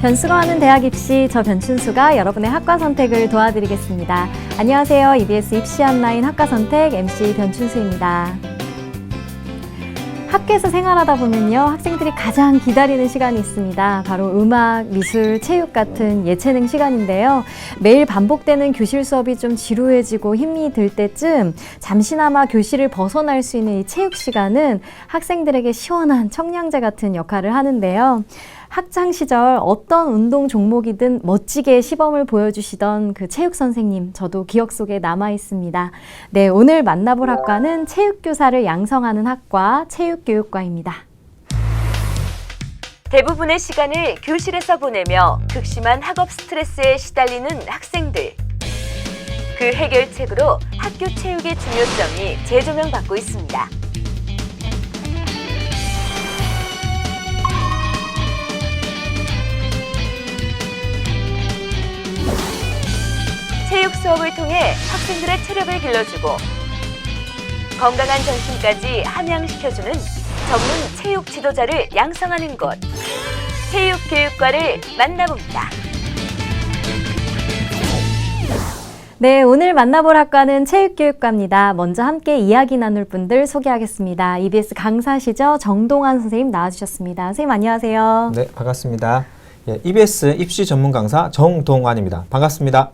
변수가 하는 대학 입시, 저 변춘수가 여러분의 학과 선택을 도와드리겠습니다. 안녕하세요. EBS 입시 온라인 학과 선택 MC 변춘수입니다. 학교에서 생활하다 보면요, 학생들이 가장 기다리는 시간이 있습니다. 바로 음악, 미술, 체육 같은 예체능 시간인데요. 매일 반복되는 교실 수업이 좀 지루해지고 힘이 들 때쯤 잠시나마 교실을 벗어날 수 있는 이 체육 시간은 학생들에게 시원한 청량제 같은 역할을 하는데요. 학창 시절 어떤 운동 종목이든 멋지게 시범을 보여주시던 그 체육 선생님, 저도 기억 속에 남아 있습니다. 네, 오늘 만나볼 학과는 체육교사를 양성하는 학과, 체육교육과입니다. 대부분의 시간을 교실에서 보내며 극심한 학업 스트레스에 시달리는 학생들. 그 해결책으로 학교 체육의 중요성이 재조명받고 있습니다. 체육 수업을 통해 학생들의 체력을 길러주고 건강한 정신까지 함양시켜주는 전문 체육 지도자를 양성하는 곳, 체육교육과를 만나봅니다. 네, 오늘 만나볼 학과는 체육교육과입니다. 먼저 함께 이야기 나눌 분들 소개하겠습니다. EBS 강사시죠? 정동환 선생님 나와주셨습니다. 선생님 안녕하세요. 네, 반갑습니다. EBS 입시 전문 강사 정동환입니다. 반갑습니다.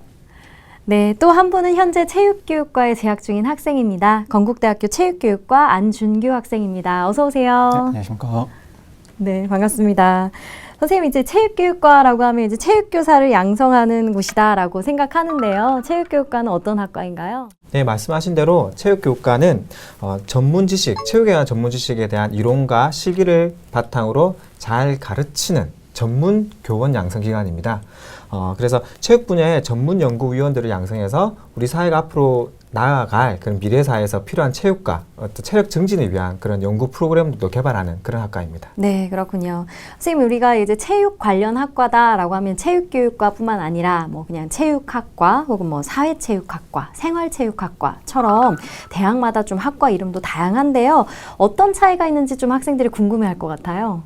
네, 또 한 분은 현재 체육교육과에 재학 중인 학생입니다. 건국대학교 체육교육과 안준규 학생입니다. 어서 오세요. 네, 안녕하십니까. 네, 반갑습니다. 선생님, 이제 체육교육과라고 하면 이제 체육교사를 양성하는 곳이다라고 생각하는데요. 체육교육과는 어떤 학과인가요? 네, 말씀하신 대로 체육교육과는 전문 지식, 체육에 대한 전문 지식에 대한 이론과 실기를 바탕으로 잘 가르치는 전문 교원 양성 기관입니다. 그래서 체육 분야의 전문 연구위원들을 양성해서 우리 사회가 앞으로 나아갈 그런 미래 사회에서 필요한 체육과 어떤 체력 증진을 위한 그런 연구 프로그램도 개발하는 그런 학과입니다. 네, 그렇군요. 선생님, 우리가 이제 체육 관련 학과다라고 하면 체육교육과뿐만 아니라 뭐 그냥 체육학과 혹은 뭐 사회체육학과, 생활체육학과처럼 대학마다 좀 학과 이름도 다양한데요. 어떤 차이가 있는지 좀 학생들이 궁금해할 것 같아요.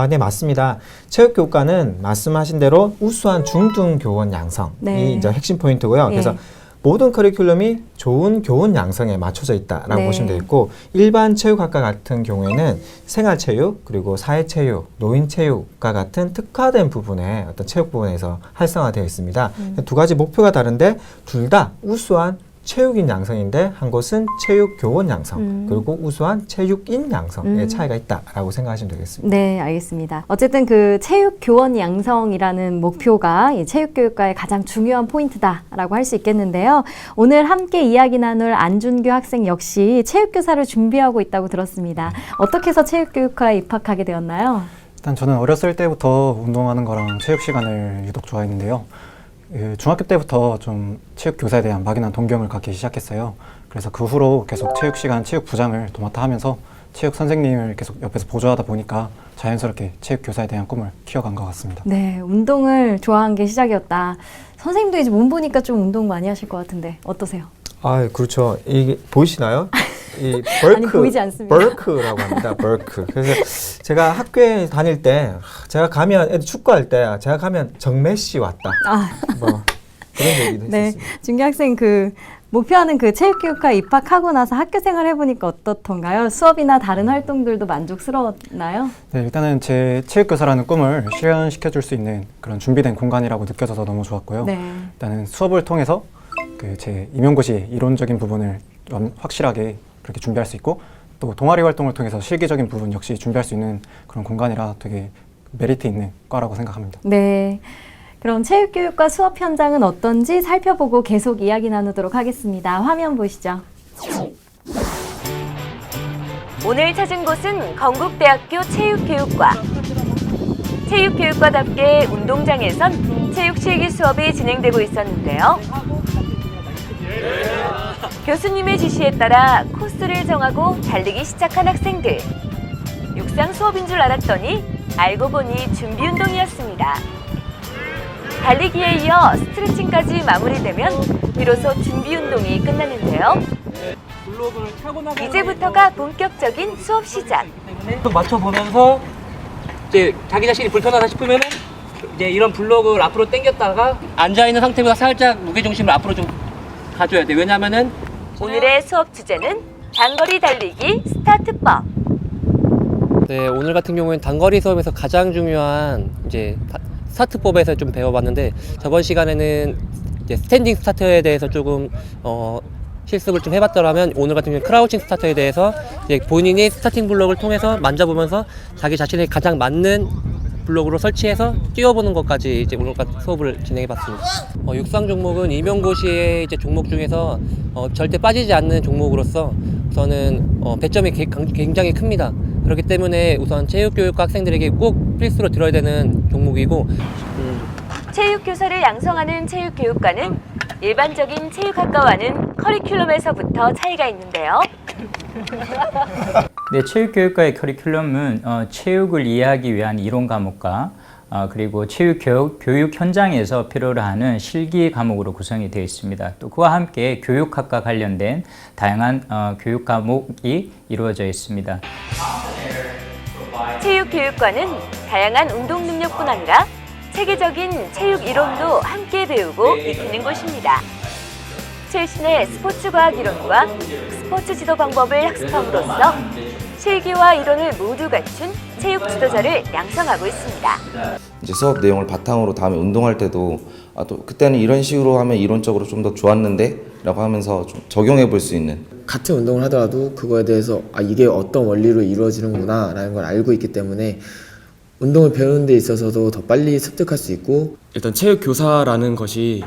네, 맞습니다. 체육교육과는 말씀하신 대로 우수한 중등 교원 양성이 네. 이제 핵심 포인트고요. 네. 그래서 모든 커리큘럼이 좋은 교원 양성에 맞춰져 있다라고 네. 보시면 되겠고, 일반 체육학과 같은 경우에는 생활체육, 그리고 사회체육, 노인체육과 같은 특화된 부분에 어떤 체육 부분에서 활성화되어 있습니다. 두 가지 목표가 다른데 둘 다 우수한 체육인 양성인데 한 곳은 체육교원 양성, 그리고 우수한 체육인 양성의 차이가 있다라고 생각하시면 되겠습니다. 네, 알겠습니다. 어쨌든 그 체육교원 양성이라는 목표가 이 체육교육과의 가장 중요한 포인트다라고 할 수 있겠는데요. 오늘 함께 이야기 나눌 안준규 학생 역시 체육교사를 준비하고 있다고 들었습니다. 어떻게 해서 체육교육과에 입학하게 되었나요? 일단 저는 어렸을 때부터 운동하는 거랑 체육 시간을 유독 좋아했는데요. 중학교 때부터 좀 체육 교사에 대한 막연한 동경을 갖기 시작했어요. 그래서 그 후로 계속 체육 시간, 체육 부장을 도맡아 하면서 체육 선생님을 계속 옆에서 보조하다 보니까 자연스럽게 체육 교사에 대한 꿈을 키워간 것 같습니다. 네, 운동을 좋아한 게 시작이었다. 선생님도 이제 몸 보니까 좀 운동 많이 하실 것 같은데 어떠세요? 그렇죠. 이게 보이시나요? 이 벌크, 아니, 보이지 않습니다. 벌크라고 합니다. 벌크. 그래서 제가 학교에 다닐 때 제가 가면 애들 축구할 때 제가 가면 정메시 왔다. 뭐 그런 얘기도 네, 했었습니다. 준규 학생 그 목표하는 그 체육교육과 입학하고 나서 학교 생활 해보니까 어떻던가요? 수업이나 다른 활동들도 만족스러웠나요? 네, 일단은 제 체육 교사라는 꿈을 실현시켜 줄 수 있는 그런 준비된 공간이라고 느껴져서 너무 좋았고요. 네. 일단은 수업을 통해서 그 제 임용고시 이론적인 부분을 확실하게 그렇게 준비할 수 있고, 또 동아리 활동을 통해서 실기적인 부분 역시 준비할 수 있는 그런 공간이라 되게 메리트 있는 과라고 생각합니다. 네. 그럼 체육교육과 수업 현장은 어떤지 살펴보고 계속 이야기 나누도록 하겠습니다. 화면 보시죠. 오늘 찾은 곳은 건국대학교 체육교육과. 체육교육과답게 운동장에선 체육 실기 수업이 진행되고 있었는데요. 교수님의 지시에 따라 코스를 정하고 달리기 시작한 학생들. 육상 수업인 줄 알았더니 알고 보니 준비 운동이었습니다. 달리기에 이어 스트레칭까지 마무리되면 비로소 준비 운동이 끝나는데요. 이제부터가 본격적인 수업 시작. 또 맞춰보면서 이제 자기 자신이 불편하다 싶으면 이제 이런 블록을 앞으로 당겼다가 앉아있는 상태보다 살짝 무게중심을 앞으로 좀 가져야 돼. 왜냐면은 오늘의 수업 주제는 단거리 달리기 스타트법. 네, 오늘 같은 경우에는 단거리 수업에서 가장 중요한 이제 스타트법에서 좀 배워봤는데 저번 시간에는 이제 스탠딩 스타트에 대해서 조금 실습을 좀 해봤더라면 오늘 같은 경우는 크라우칭 스타트에 대해서 이제 본인이 스타팅 블록을 통해서 만져보면서 자기 자신의 가장 맞는 블록으로 설치해서 뛰어보는 것까지 이제 오늘 수업을 진행해봤습니다. 육상 종목은 임용고시의 이제 종목 중에서 절대 빠지지 않는 종목으로서 우선은 배점이 굉장히 큽니다. 그렇기 때문에 우선 체육교육과 학생들에게 꼭 필수로 들어야 되는 종목이고 체육교사를 양성하는 체육교육과는 일반적인 체육학과와는 커리큘럼에서부터 차이가 있는데요. 네, 체육교육과의 커리큘럼은 체육을 이해하기 위한 이론 과목과 그리고 교육 현장에서 필요로 하는 실기 과목으로 구성이 되어 있습니다. 또 그와 함께 교육학과 관련된 다양한 교육 과목이 이루어져 있습니다. 체육교육과는 다양한 운동 능력뿐 아니라 체계적인 체육 이론도 함께 배우고 익히는 곳입니다. 최신의 스포츠과학 이론과 스포츠 지도 방법을 학습함으로써 실기와 이론을 모두 갖춘 체육 지도자를 양성하고 있습니다. 이제 수업 내용을 바탕으로 다음에 운동할 때도 또 그때는 이런 식으로 하면 이론적으로 좀 더 좋았는데 라고 하면서 좀 적용해 볼 수 있는, 같은 운동을 하더라도 그거에 대해서 이게 어떤 원리로 이루어지는구나 라는 걸 알고 있기 때문에 운동을 배우는 데 있어서도 더 빨리 습득할 수 있고, 일단 체육교사라는 것이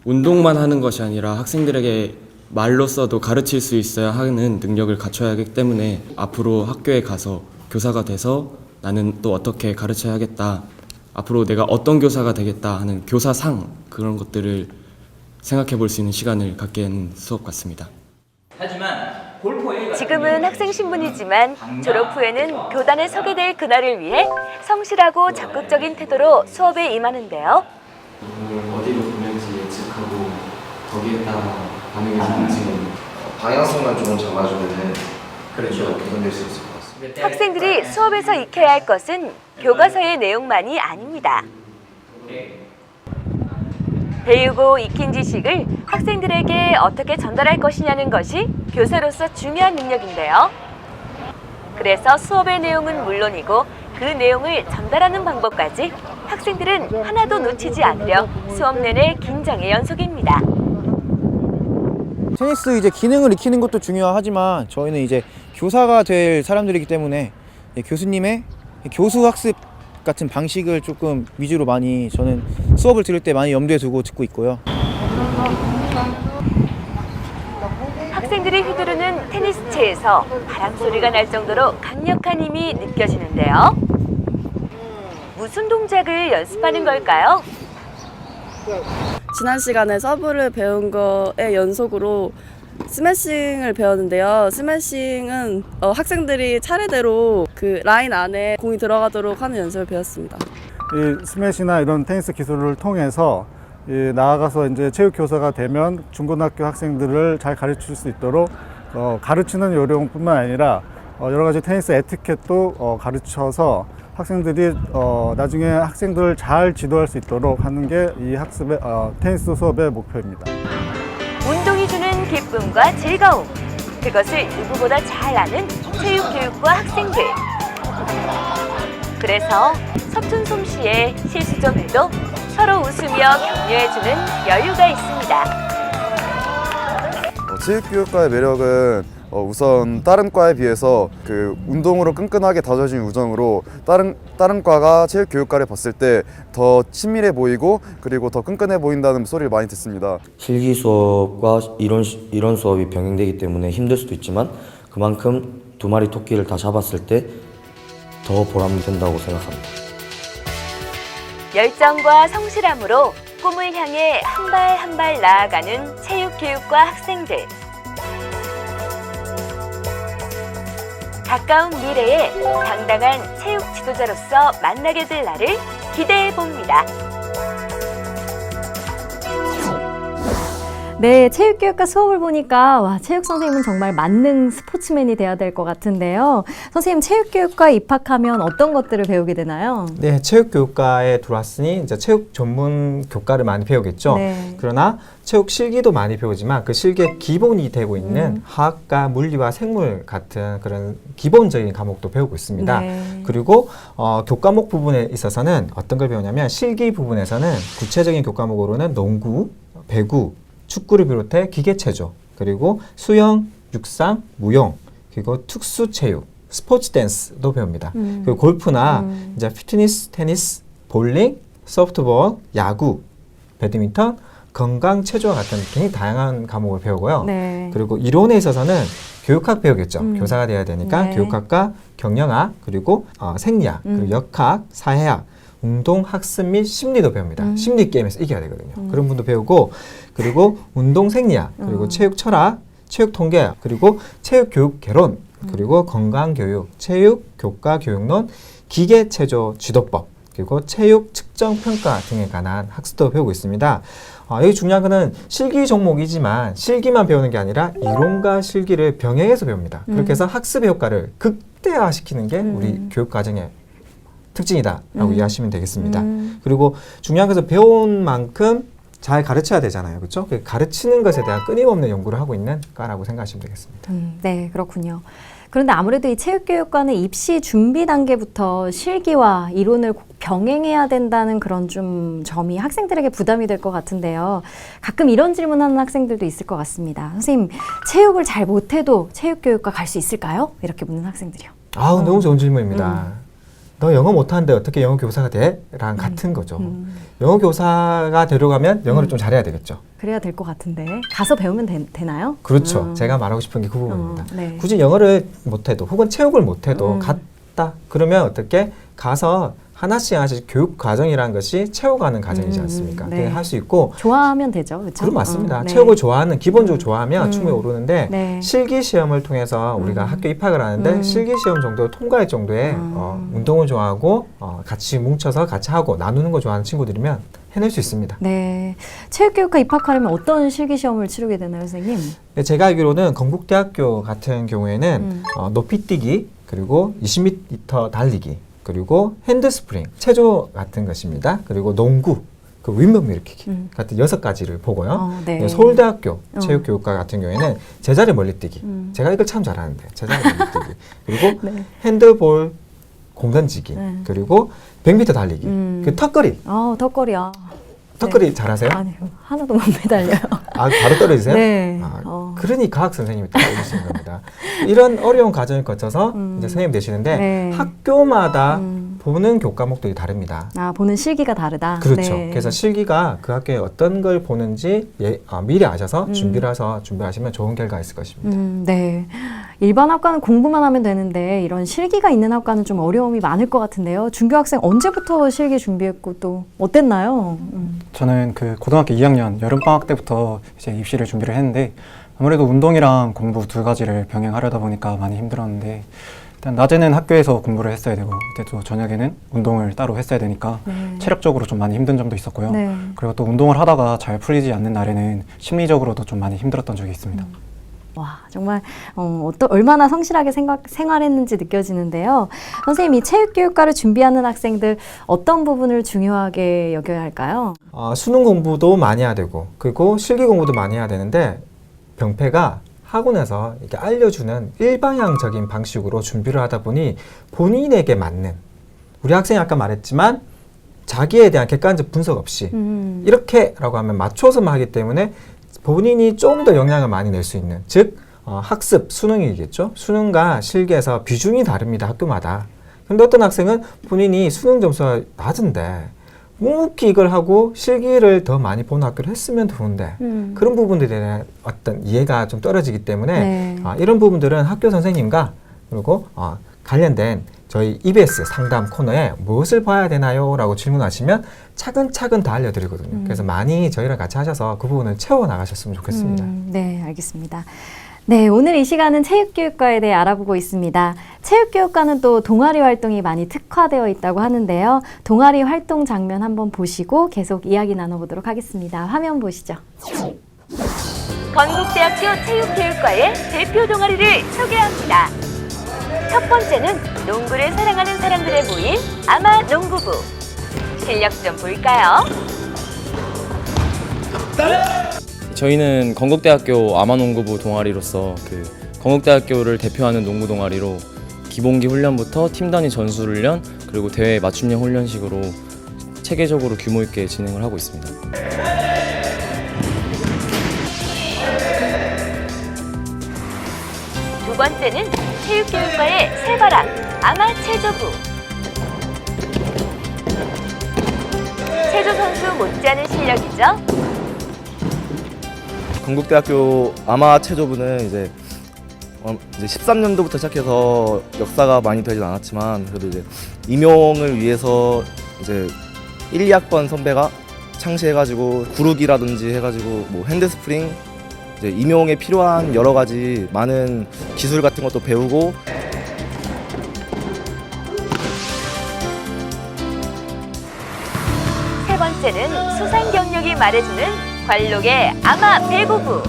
운동만 하는 것이 아니라 학생들에게 말로써도 가르칠 수 있어야 하는 능력을 갖춰야 하기 때문에 앞으로 학교에 가서 교사가 돼서 나는 또 어떻게 가르쳐야겠다, 앞으로 내가 어떤 교사가 되겠다 하는 교사상, 그런 것들을 생각해 볼 수 있는 시간을 갖게 하는 수업 같습니다. 지금은 학생 신분이지만 졸업 후에는 교단에 서게 될 그날을 위해 성실하고 적극적인 태도로 수업에 임하는데요. 어디로 보는지 예측하고 거기에 따라 반응해서 지금 방향성만 좀 잡아주면은 그래도 개선될 수 있을 것 같습니다. 학생들이 수업에서 익혀야 할 것은 교과서의 내용만이 아닙니다. 배우고 익힌 지식을 학생들에게 어떻게 전달할 것이냐는 것이 교사로서 중요한 능력인데요. 그래서 수업의 내용은 물론이고 그 내용을 전달하는 방법까지 학생들은 하나도 놓치지 않으려 수업 내내 긴장의 연속입니다. 테니스 이제 기능을 익히는 것도 중요하지만 저희는 이제 교사가 될 사람들이기 때문에 교수님의 교수 학습 같은 방식을 조금 위주로 많이 저는 수업을 들을 때 많이 염두에 두고 듣고 있고요. 학생들이 휘두르는 테니스채에서 바람 소리가 날 정도로 강력한 힘이 느껴지는데요. 무슨 동작을 연습하는 걸까요? 지난 시간에 서브를 배운 거의 연속으로 스매싱을 배웠는데요. 스매싱은 학생들이 차례대로 그 라인 안에 공이 들어가도록 하는 연습을 배웠습니다. 이 스매시나 이런 테니스 기술을 통해서 나아가서 이제 체육 교사가 되면 중고등학교 학생들을 잘 가르칠 수 있도록 가르치는 요령뿐만 아니라 여러 가지 테니스 에티켓도 가르쳐서 학생들이 나중에 학생들을 잘 지도할 수 있도록 하는 게 이 학습의 테니스 수업의 목표입니다. 운동이 주는 기쁨과 즐거움, 그것을 누구보다 잘 아는 체육교육과 학생들. 그래서 서툰 솜씨에 실수 좀 해도 서로 웃으며 격려해주는 여유가 있습니다. 체육교육과의 매력은 우선 다른 과에 비해서 그 운동으로 끈끈하게 다져진 우정으로 다른 과가 체육교육과를 봤을 때 더 친밀해 보이고 그리고 더 끈끈해 보인다는 소리를 많이 듣습니다. 실기 수업과 이론 수업이 병행되기 때문에 힘들 수도 있지만 그만큼 두 마리 토끼를 다 잡았을 때 더 보람이 된다고 생각합니다. 열정과 성실함으로 꿈을 향해 한 발 한 발 나아가는 체육교육과 학생들. 가까운 미래에 당당한 체육 지도자로서 만나게 될 날을 기대해 봅니다. 네, 체육교육과 수업을 보니까 와, 체육 선생님은 정말 만능 스포츠맨이 돼야 될 것 같은데요. 선생님, 체육교육과에 입학하면 어떤 것들을 배우게 되나요? 네, 체육교육과에 들어왔으니 이제 체육 전문 교과를 많이 배우겠죠. 네. 그러나 체육 실기도 많이 배우지만 그 실기의 기본이 되고 있는 화학과 물리와 생물 같은 그런 기본적인 과목도 배우고 있습니다. 네. 그리고 교과목 부분에 있어서는 어떤 걸 배우냐면 실기 부분에서는 구체적인 교과목으로는 농구, 배구, 축구를 비롯해 기계체조, 그리고 수영, 육상, 무용, 그리고 특수체육, 스포츠 댄스도 배웁니다. 그리고 골프나 이제 피트니스, 테니스, 볼링, 소프트볼, 야구, 배드민턴, 건강 체조와 같은 굉장히 다양한 과목을 배우고요. 네. 그리고 이론에 있어서는 교육학 배우겠죠. 교사가 돼야 되니까 네. 교육학과 경영학, 그리고 생리학, 그리고 역학, 사회학, 운동, 학습 및 심리도 배웁니다. 심리 게임에서 이겨야 되거든요. 그런 분도 배우고, 그리고 운동 생리학, 그리고 체육 철학, 체육 통계, 그리고 체육 교육 개론, 그리고 건강 교육, 체육 교과 교육론, 기계 체조 지도법, 그리고 체육 측정 평가 등에 관한 학습도 배우고 있습니다. 여기 중요한 거는 실기 종목이지만 실기만 배우는 게 아니라 이론과 실기를 병행해서 배웁니다. 그렇게 해서 학습의 효과를 극대화시키는 게 우리 교육 과정의 특징이다라고 이해하시면 되겠습니다. 그리고 중요한 것은 배운 만큼 잘 가르쳐야 되잖아요. 그렇죠? 가르치는 것에 대한 끊임없는 연구를 하고 있는 과라고 생각하시면 되겠습니다. 네, 그렇군요. 그런데 아무래도 이 체육교육과는 입시 준비 단계부터 실기와 이론을 꼭 병행해야 된다는 그런 좀 점이 학생들에게 부담이 될 것 같은데요. 가끔 이런 질문하는 학생들도 있을 것 같습니다. 선생님, 체육을 잘 못해도 체육교육과 갈 수 있을까요? 이렇게 묻는 학생들이요. 너무 좋은 질문입니다. 너 영어 못하는데 어떻게 영어 교사가 돼? 랑 같은 거죠. 영어 교사가 되려면 영어를 좀 잘해야 되겠죠. 그래야 될 것 같은데 가서 배우면 되나요? 그렇죠. 제가 말하고 싶은 게 그 부분입니다. 네. 굳이 영어를 못해도 혹은 체육을 못해도 갔다 그러면 어떻게 가서 하나씩 교육 과정이라는 것이 채워가는 과정이지 않습니까? 네. 그게 할 수 있고 좋아하면 되죠, 그렇죠? 그럼 맞습니다. 네. 체육을 좋아하는 기본적으로 좋아하면 충분히 오르는데 네. 실기 시험을 통해서 우리가 학교 입학을 하는데 실기 시험 정도를 통과할 정도의 운동을 좋아하고 같이 뭉쳐서 같이 하고 나누는 거 좋아하는 친구들이면 해낼 수 있습니다. 네, 체육교육과 입학하려면 어떤 실기 시험을 치르게 되나요, 선생님? 네, 제가 알기로는 건국대학교 같은 경우에는 높이뛰기 그리고 20m 달리기 그리고 핸드스프링, 체조 같은 것입니다. 그리고 농구, 그 윗몸 일으키기 같은 6가지를 보고요. 네. 서울대학교 체육교육과 같은 경우에는 제자리 멀리뛰기. 제가 이걸 참 잘하는데 제자리 멀리뛰기. 그리고 네. 핸드볼 공던지기. 그리고 100m 달리기. 그 턱걸이. 턱걸이요. 턱걸이 잘하세요? 아니요, 하나도 못 매달려요. 바로 떨어지세요? 네. 그러니 과학 선생님이 떨어지시는 겁니다. 이런 어려운 과정을 거쳐서 이제 선생님 되시는데 네. 학교마다 보는 교과목들이 다릅니다. 보는 실기가 다르다. 그렇죠. 네. 그래서 실기가 그 학교에 어떤 걸 보는지 미리 아셔서 준비하시면 좋은 결과가 있을 것입니다. 네. 일반 학과는 공부만 하면 되는데 이런 실기가 있는 학과는 좀 어려움이 많을 것 같은데요. 준규 학생 언제부터 실기 준비했고 또 어땠나요? 저는 그 고등학교 2학년 여름방학 때부터 이제 입시를 준비를 했는데 아무래도 운동이랑 공부 두 가지를 병행하려다 보니까 많이 힘들었는데 일단 낮에는 학교에서 공부를 했어야 되고 이때 또 저녁에는 운동을 따로 했어야 되니까 체력적으로 좀 많이 힘든 점도 있었고요. 네. 그리고 또 운동을 하다가 잘 풀리지 않는 날에는 심리적으로도 좀 많이 힘들었던 적이 있습니다. 와, 정말 얼마나 성실하게 생활했는지 느껴지는데요. 선생님이 체육교육과를 준비하는 학생들 어떤 부분을 중요하게 여겨야 할까요? 수능 공부도 많이 해야 되고 그리고 실기 공부도 많이 해야 되는데 병폐가 학원에서 이렇게 알려주는 일방향적인 방식으로 준비를 하다 보니 본인에게 맞는 우리 학생이 아까 말했지만 자기에 대한 객관적 분석 없이 이렇게라고 하면 맞춰서만 하기 때문에 본인이 좀 더 영향을 많이 낼 수 있는 즉 학습, 수능이겠죠. 수능과 실기에서 비중이 다릅니다. 학교마다. 근데 어떤 학생은 본인이 수능 점수가 낮은데 묵묵히 이걸 하고 실기를 더 많이 보는 학교를 했으면 좋은데 그런 부분들에 대한 어떤 이해가 좀 떨어지기 때문에 이런 부분들은 학교 선생님과 그리고 관련된 저희 EBS 상담 코너에 무엇을 봐야 되나요? 라고 질문하시면 차근차근 다 알려드리거든요. 그래서 많이 저희랑 같이 하셔서 그 부분을 채워나가셨으면 좋겠습니다. 네, 알겠습니다. 네, 오늘 이 시간은 체육교육과에 대해 알아보고 있습니다. 체육교육과는 또 동아리 활동이 많이 특화되어 있다고 하는데요. 동아리 활동 장면 한번 보시고 계속 이야기 나눠보도록 하겠습니다. 화면 보시죠. 건국대학교 체육교육과의 대표 동아리를 소개합니다. 첫 번째는 농구를 사랑하는 사람들의 모임 아마농구부. 실력 좀 볼까요? 저희는 건국대학교 아마농구부 동아리로서 건국대학교를 대표하는 농구 동아리로 기본기 훈련부터 팀 단위 전술 훈련 그리고 대회 맞춤형 훈련식으로 체계적으로 규모 있게 진행을 하고 있습니다. 두 번째는 체육교육과의 새바람 아마체조부. 체조 선수 못지않은 실력이죠. 건국대학교 아마체조부는 이제 13년도부터 시작해서 역사가 많이 되진 않았지만 그래도 이제 임용을 위해서 이제 1, 2학번 선배가 창시해가지고 구르기라든지 해가지고 뭐 핸드스프링 이제 임용에 필요한 여러 가지 많은 기술 같은 것도 배우고 세 번째는 수상 경력이 말해주는 관록의 아마 배구부.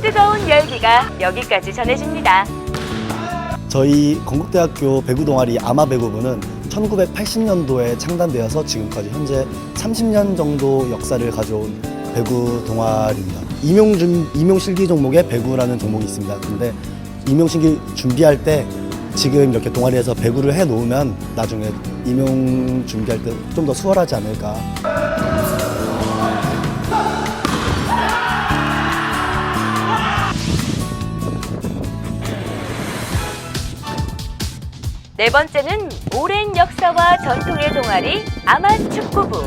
뜨거운 열기가 여기까지 전해집니다. 저희 건국대학교 배구 동아리 아마배구부는 1980년도에 창단되어서 지금까지 현재 30년 정도 역사를 가져온 배구 동아리입니다. 임용 실기 종목에 배구라는 종목이 있습니다. 근데 임용 실기 준비할 때 지금 이렇게 동아리에서 배구를 해 놓으면 나중에 임용 준비할 때 좀 더 수월하지 않을까. 네 번째는 오랜 역사와 전통의 동아리 아마축구부.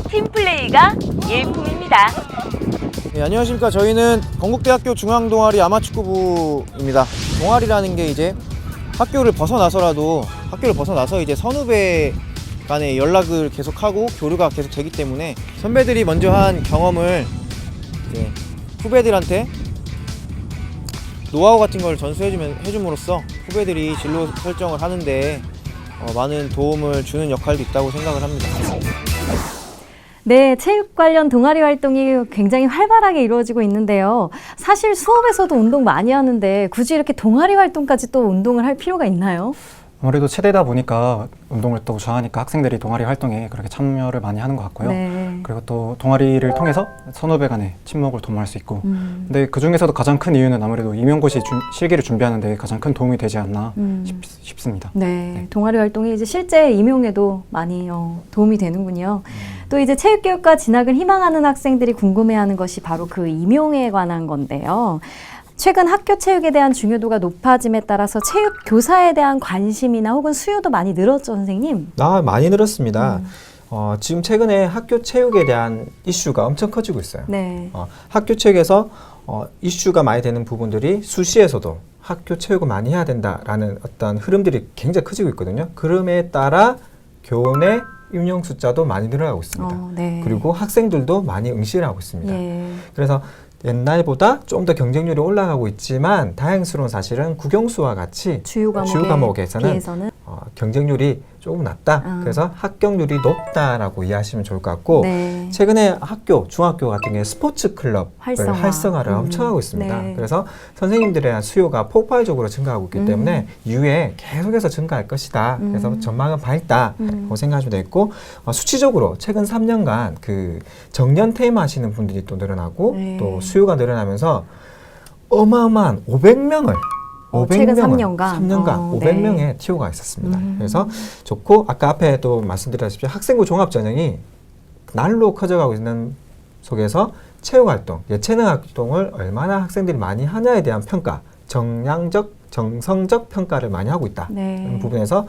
팀플레이가 일품입니다. 네, 안녕하십니까. 저희는 건국대학교 중앙동아리 아마축구부입니다. 동아리라는 게 이제 학교를 벗어나서 이제 선후배 간의 연락을 계속하고 교류가 계속 되기 때문에 선배들이 먼저 한 경험을 이제 후배들한테 노하우 같은 걸 전수해줌으로써 후배들이 진로 설정을 하는데 많은 도움을 주는 역할도 있다고 생각을 합니다. 네, 체육 관련 동아리 활동이 굉장히 활발하게 이루어지고 있는데요. 사실 수업에서도 운동 많이 하는데 굳이 이렇게 동아리 활동까지 또 운동을 할 필요가 있나요? 아무래도 체대다 보니까 운동을 또 좋아하니까 학생들이 동아리 활동에 그렇게 참여를 많이 하는 것 같고요. 네. 그리고 또 동아리를 통해서 선후배 간의 친목을 도모할 수 있고 근데 그 중에서도 가장 큰 이유는 아무래도 임용고시 실기를 준비하는 데 가장 큰 도움이 되지 않나 싶습니다. 네, 동아리 활동이 이제 실제 임용에도 많이 도움이 되는군요. 또 이제 체육교육과 진학을 희망하는 학생들이 궁금해하는 것이 바로 그 임용에 관한 건데요. 최근 학교 체육에 대한 중요도가 높아짐에 따라서 체육 교사에 대한 관심이나 혹은 수요도 많이 늘었죠, 선생님? 많이 늘었습니다. 지금 최근에 학교 체육에 대한 이슈가 엄청 커지고 있어요. 네. 학교 체육에서 이슈가 많이 되는 부분들이 수시에서도 학교 체육을 많이 해야 된다라는 어떤 흐름들이 굉장히 커지고 있거든요. 그럼에 따라 교내 임용 숫자도 많이 늘어나고 있습니다. 네. 그리고 학생들도 많이 응시를 하고 있습니다. 예. 그래서 옛날보다 좀 더 경쟁률이 올라가고 있지만 다행스러운 사실은 국영수와 같이 주요 과목에서는 비해서는 경쟁률이 조금 낮다. 그래서 합격률이 높다라고 이해하시면 좋을 것 같고 네. 최근에 중학교 같은 경우에 스포츠 클럽 활성화를 엄청 하고 있습니다. 네. 그래서 선생님들의 수요가 폭발적으로 증가하고 있기 때문에 이후에 계속해서 증가할 것이다. 그래서 전망은 밝다고 생각하시면 되겠고 수치적으로 최근 3년간 그 정년 퇴임하시는 분들이 또 늘어나고 네. 또 수요가 늘어나면서 어마어마한 500명을 최근 3년간 500명의 네. TO가 있었습니다. 그래서 좋고 아까 앞에 또 말씀드렸다시피 학생부 종합전형이 날로 커져가고 있는 속에서 체육활동, 예체능 활동을 얼마나 학생들이 많이 하냐에 대한 평가, 정성적 평가를 많이 하고 있다. 네. 그런 부분에서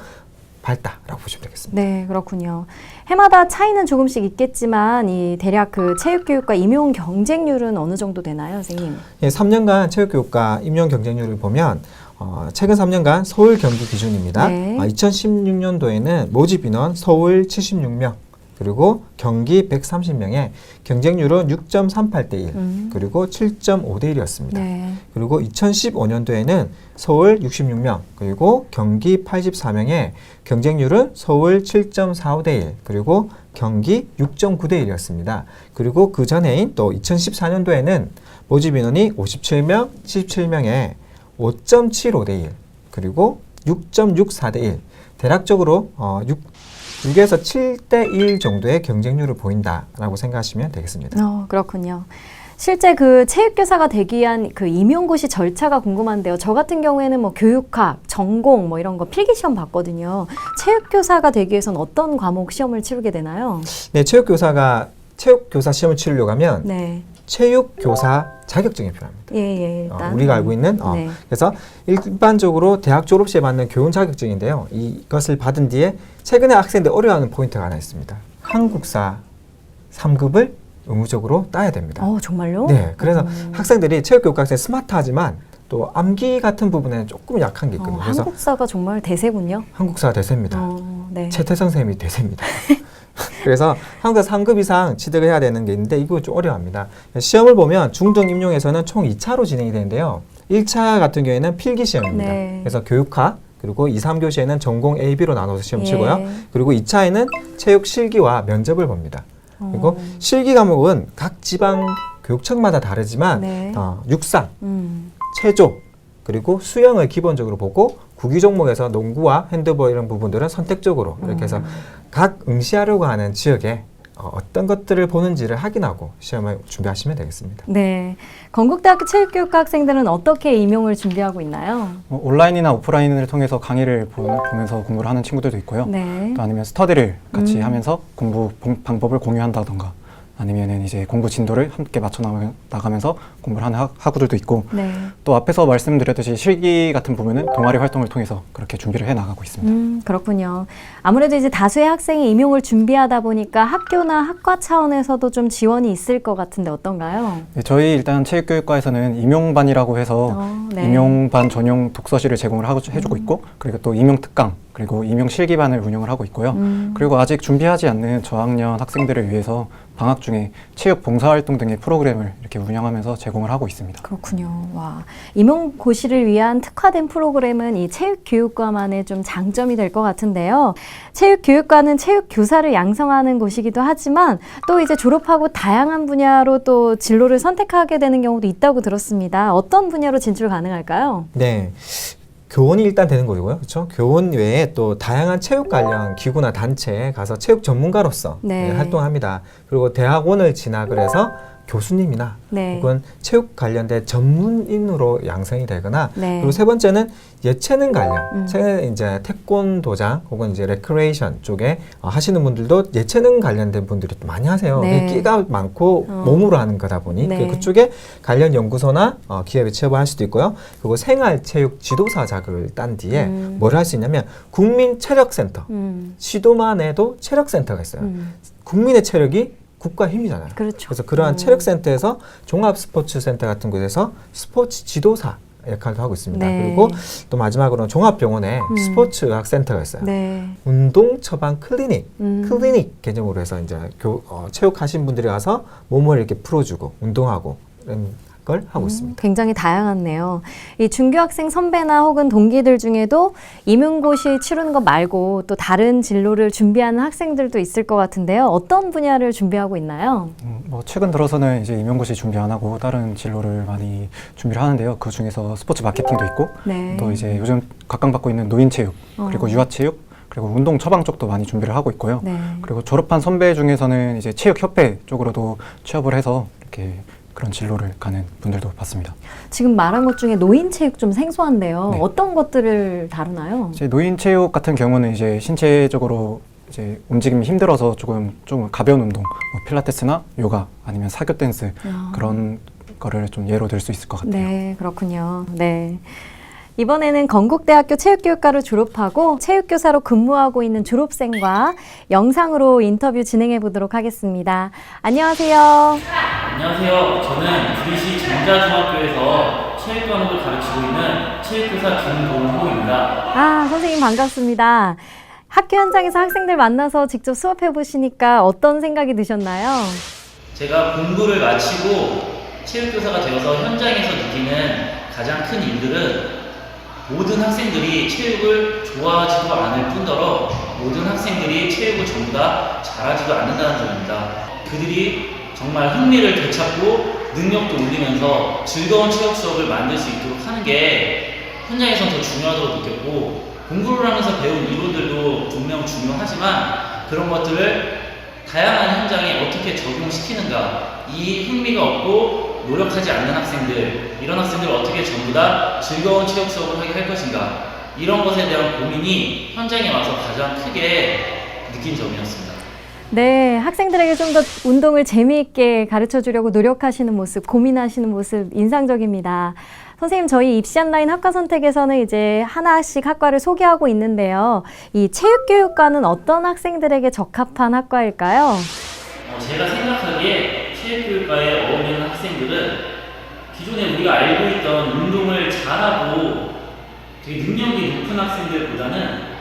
밝다라고 보시면 되겠습니다. 네, 그렇군요. 해마다 차이는 조금씩 있겠지만 대략 그 체육교육과 임용 경쟁률은 어느 정도 되나요, 선생님? 예, 3년간 체육교육과 임용 경쟁률을 보면 최근 3년간 서울 경기 기준입니다. 네. 2016년도에는 모집 인원 서울 76명, 그리고 경기 130명에 경쟁률은 6.38대 1, 그리고 7.5대 1이었습니다. 네. 그리고 2015년도에는 서울 66명, 그리고 경기 84명에 경쟁률은 서울 7.45대 1, 그리고 경기 6.9대 1이었습니다. 그리고 그 전해인 또 2014년도에는 모집 인원이 57명, 77명에 5.75대 1, 그리고 6.64대 1. 대략적으로 6에서 7대 1 정도의 경쟁률을 보인다라고 생각하시면 되겠습니다. 그렇군요. 실제 그 체육교사가 되기 위한 그 임용고시 절차가 궁금한데요. 저 같은 경우에는 뭐 교육학, 전공 뭐 이런 거 필기시험 봤거든요. 체육교사가 되기 위해서는 어떤 과목 시험을 치르게 되나요? 네, 체육교사 시험을 치르려고 하면 네. 체육교사 자격증이 필요합니다. 일단. 우리가 알고 있는 네. 그래서 일반적으로 대학 졸업 시에 받는 교원 자격증인데요. 이것을 받은 뒤에 최근에 학생들 어려워하는 포인트가 하나 있습니다. 한국사 3급을 의무적으로 따야 됩니다. 정말요? 네, 그래서 학생들이 체육교육학생 스마트하지만 또 암기 같은 부분에는 조금 약한 게 있거든요. 그래서 한국사가 정말 대세군요. 한국사가 대세입니다. 네. 최태성 선생님이 대세입니다. 그래서 한국사 3급 이상 취득을 해야 되는 게 있는데 이거 좀 어려워합니다. 시험을 보면 중등 임용에서는 총 2차로 진행이 되는데요. 1차 같은 경우에는 필기 시험입니다. 네. 그래서 교육학 그리고 2, 3교시에는 전공 A, B로 나눠서 시험 치고요. 그리고 2차에는 체육 실기와 면접을 봅니다. 그리고 실기 과목은 각 지방 교육청마다 다르지만 육상, 체조, 그리고 수영을 기본적으로 보고 구기 종목에서 농구와 핸드볼 이런 부분들은 선택적으로 이렇게 해서 각 응시하려고 하는 지역에 어떤 것들을 보는지를 확인하고 시험을 준비하시면 되겠습니다. 네, 건국대학교 체육교육과 학생들은 어떻게 임용을 준비하고 있나요? 온라인이나 오프라인을 통해서 강의를 보면서 공부를 하는 친구들도 있고요. 네. 또 아니면 스터디를 같이 하면서 공부 방법을 공유한다던가 아니면은 이제 공부 진도를 함께 맞춰 나가면서 공부를 하는 학우들도 있고 네. 또 앞에서 말씀드렸듯이 실기 같은 부분은 동아리 활동을 통해서 그렇게 준비를 해 나가고 있습니다. 그렇군요. 아무래도 이제 다수의 학생이 임용을 준비하다 보니까 학교나 학과 차원에서도 좀 지원이 있을 것 같은데 어떤가요? 네, 저희 일단 체육교육과에서는 임용반이라고 해서 네. 임용반 전용 독서실을 제공을 해주고 있고 그리고 또 임용특강 그리고 임용실기반을 운영을 하고 있고요. 그리고 아직 준비하지 않는 저학년 학생들을 위해서 방학 중에 체육 봉사활동 등의 프로그램을 이렇게 운영하면서 제공을 하고 있습니다. 그렇군요. 와, 임용고시를 위한 특화된 프로그램은 이 체육교육과만의 좀 장점이 될 것 같은데요. 체육교육과는 체육교사를 양성하는 곳이기도 하지만 또 이제 졸업하고 다양한 분야로 또 진로를 선택하게 되는 경우도 있다고 들었습니다. 어떤 분야로 진출 가능할까요? 네. 교원이 일단 되는 거고요. 그렇죠? 교원 외에 또 다양한 체육 관련 기구나 단체에 가서 체육 전문가로서 활동합니다. 그리고 대학원을 진학을 해서 교수님이나 혹은 체육 관련된 전문인으로 양성이 되거나 그리고 세 번째는 예체능 관련, 최근에 이제 태권도장 혹은 이제 레크레이션 쪽에 하시는 분들도 예체능 관련된 분들이 또 많이 하세요. 끼가 많고 몸으로 하는 거다 보니 그쪽에 관련 연구소나 기업에 취업을 할 수도 있고요. 그리고 생활체육 지도사 자격을 딴 뒤에 뭘 할 수 있냐면 국민체력센터, 시도만 해도 체력센터가 있어요. 국민의 체력이 국가 힘이잖아요. 그렇죠. 그래서 그러한 체력센터에서 종합스포츠센터 같은 곳에서 스포츠 지도사 역할도 하고 있습니다. 그리고 또 마지막으로는 종합병원에 스포츠의학센터가 있어요. 운동 처방 클리닉 개념으로 해서 이제 체육하신 분들이 가서 몸을 이렇게 풀어주고 운동하고 이런 걸 하고 있습니다. 굉장히 다양하네요. 이 중교학생 선배나 혹은 동기들 중에도 임용고시 치르는 것 말고 또 다른 진로를 준비하는 학생들도 있을 것 같은데요. 어떤 분야를 준비하고 있나요? 뭐 최근 들어서는 이제 임용고시 준비 안 하고 다른 진로를 많이 준비를 하는데요. 그 중에서 스포츠 마케팅도 있고 또 이제 요즘 각광받고 있는 노인체육 그리고 유아체육 그리고 운동 처방 쪽도 많이 준비를 하고 있고요. 그리고 졸업한 선배 중에서는 이제 체육협회 쪽으로도 취업을 해서 이렇게 그런 진로를 가는 분들도 봤습니다. 지금 말한 것 중에 노인체육 좀 생소한데요. 어떤 것들을 다루나요? 이제 노인체육 같은 경우는 이제 신체적으로 이제 움직임이 힘들어서 조금 가벼운 운동, 뭐 필라테스나 요가 아니면 사교 댄스 그런 거를 좀 예로 들 수 있을 것 같아요. 네, 그렇군요. 네. 이번에는 건국대학교 체육교육과를 졸업하고 체육교사로 근무하고 있는 졸업생과 영상으로 인터뷰 진행해 보도록 하겠습니다. 안녕하세요. 안녕하세요. 저는 구리시 정자중학교에서 체육 과목을 가르치고 있는 체육교사 김동호입니다. 선생님 반갑습니다. 학교 현장에서 학생들 만나서 직접 수업해 보시니까 어떤 생각이 드셨나요? 제가 공부를 마치고 체육교사가 되어서 현장에서 느끼는 가장 큰 일들은 모든 학생들이 체육을 좋아하지도 않을 뿐더러 모든 학생들이 체육을 전부 다 잘하지도 않는다는 점입니다. 그들이 정말 흥미를 되찾고 능력도 올리면서 즐거운 체육 수업을 만들 수 있도록 하는 게 현장에선 더 중요하다고 느꼈고, 공부를 하면서 배운 이론들도 분명 중요하지만 그런 것들을 다양한 현장에 어떻게 적용시키는가, 이 흥미가 없고 노력하지 않는 학생들, 이런 학생들을 어떻게 전부 다 즐거운 체육 수업을 하게 할 것인가, 이런 것에 대한 고민이 현장에 와서 가장 크게 느낀 점이었습니다. 네, 학생들에게 좀 더 운동을 재미있게 가르쳐 주려고 노력하시는 모습, 고민하시는 모습 인상적입니다. 선생님, 저희 입시한 라인 학과 선택에서는 이제 하나씩 학과를 소개하고 있는데요. 이 체육교육과는 어떤 학생들에게 적합한 학과일까요? 제가 생각하기에 체육교육과에 어울리는 학생들은 기존에 우리가 알고 있던 운동을 잘하고 되게 능력이 높은 학생들보다는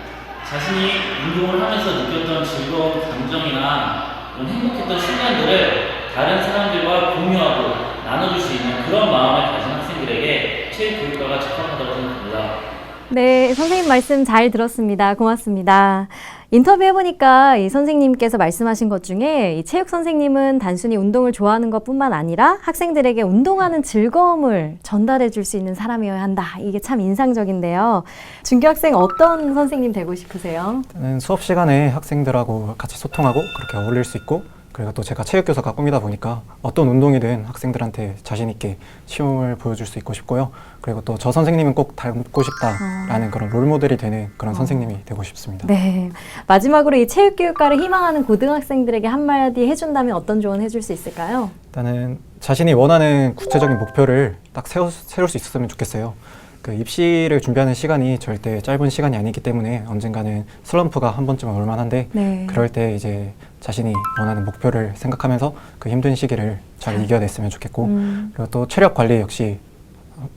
자신이 운동을 하면서 느꼈던 즐거운 감정이나 행복했던 순간들을 다른 사람들과 공유하고 나눠줄 수 있는 그런 마음을 가진 학생들에게 체육교육과가 적합하다고 생각합니다. 네, 선생님 말씀 잘 들었습니다. 고맙습니다. 인터뷰 해보니까 이 선생님께서 말씀하신 것 중에 이 체육 선생님은 단순히 운동을 좋아하는 것뿐만 아니라 학생들에게 운동하는 즐거움을 전달해 줄 수 있는 사람이어야 한다. 이게 참 인상적인데요. 중교학생 어떤 선생님 되고 싶으세요? 저는 수업 시간에 학생들하고 같이 소통하고 그렇게 어울릴 수 있고, 그리고 또 제가 체육교사가 꿈이다 보니까 어떤 운동이든 학생들한테 자신 있게 시험을 보여줄 수 있고 싶고요. 그리고 또 저 선생님은 꼭 닮고 싶다라는 그런 롤모델이 되는 그런 선생님이 되고 싶습니다. 네. 마지막으로 이 체육교육과를 희망하는 고등학생들에게 한마디 해준다면 어떤 조언 해줄 수 있을까요? 일단은 자신이 원하는 구체적인 목표를 딱 세울 수 있었으면 좋겠어요. 그 입시를 준비하는 시간이 절대 짧은 시간이 아니기 때문에 언젠가는 슬럼프가 한 번쯤은 올 만한데, 네. 그럴 때 이제 자신이 원하는 목표를 생각하면서 그 힘든 시기를 잘 이겨냈으면 좋겠고, 그리고 또 체력 관리 역시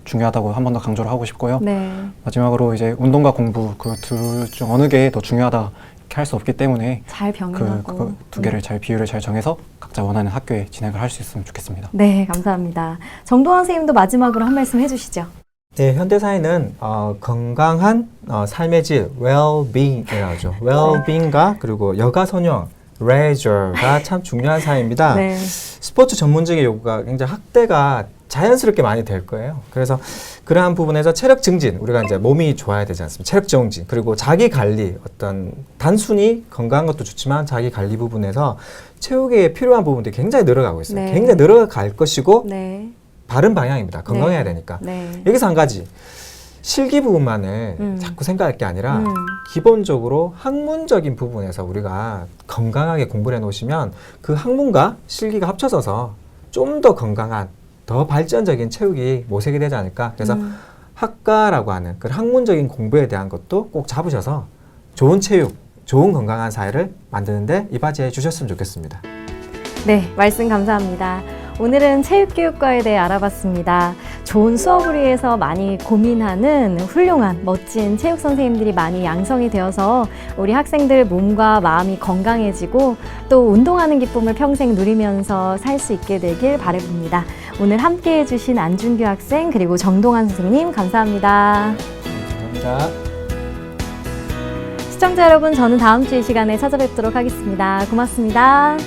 중요하다고 한 번 더 강조를 하고 싶고요. 네. 마지막으로 이제 운동과 공부 그 둘 중 어느 게 더 중요하다 이렇게 할 수 없기 때문에 잘 병행하고 그 두 개를 잘 비율을 잘 정해서 각자 원하는 학교에 진학을 할 수 있으면 좋겠습니다. 네, 감사합니다. 정동환 선생님도 마지막으로 한 말씀 해주시죠. 네, 현대사회는 건강한 삶의 질, well-being이라고 하죠. well-being과 그리고 여가선용, leisure가 참 중요한 사회입니다. 네. 스포츠 전문직의 요구가 굉장히 학대가 자연스럽게 많이 될 거예요. 그래서 그러한 부분에서 체력 증진, 우리가 이제 몸이 좋아야 되지 않습니까? 체력 증진, 그리고 자기 관리, 어떤 단순히 건강한 것도 좋지만 자기 관리 부분에서 체육에 필요한 부분들이 굉장히 늘어가고 있어요. 네. 굉장히 늘어갈 것이고 네. 바른 방향입니다. 건강해야 네. 되니까. 네. 여기서 한 가지, 실기 부분만을 자꾸 생각할 게 아니라 기본적으로 학문적인 부분에서 우리가 건강하게 공부를 해놓으시면 그 학문과 실기가 합쳐져서 좀 더 건강한, 더 발전적인 체육이 모색이 되지 않을까. 그래서 학과라고 하는 그 학문적인 공부에 대한 것도 꼭 잡으셔서 좋은 체육, 좋은 건강한 사회를 만드는데 이바지해 주셨으면 좋겠습니다. 네, 말씀 감사합니다. 오늘은 체육교육과에 대해 알아봤습니다. 좋은 수업을 위해서 많이 고민하는 훌륭한 멋진 체육 선생님들이 많이 양성이 되어서 우리 학생들 몸과 마음이 건강해지고 또 운동하는 기쁨을 평생 누리면서 살 수 있게 되길 바라봅니다. 오늘 함께해 주신 안준규 학생 그리고 정동환 선생님 감사합니다. 감사합니다. 시청자 여러분, 저는 다음 주 이 시간에 찾아뵙도록 하겠습니다. 고맙습니다.